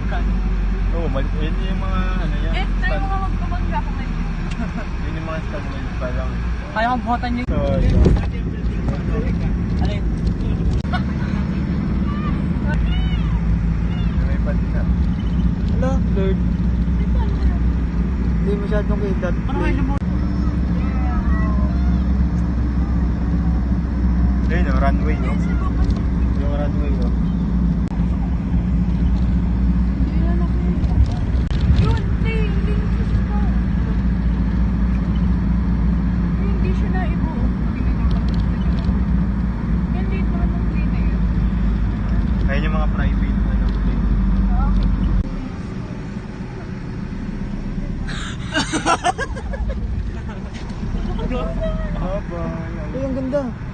Oo, yun yung mga ano yan. Tayo mga magpabangga ko ngayon. Yun yung mga stand ngayon pa lang. Kaya kong buhatan nyo. So, Alin? may pansa. Hello, Lord. Hindi masyadong kita. Ano kayo mo? Ayun, no, runway, no? Yung runway, no? Hindi siya na ibo. Hindi naman ng plane na yun. Ayun yung mga private, ano, plane. Ay, ang ganda.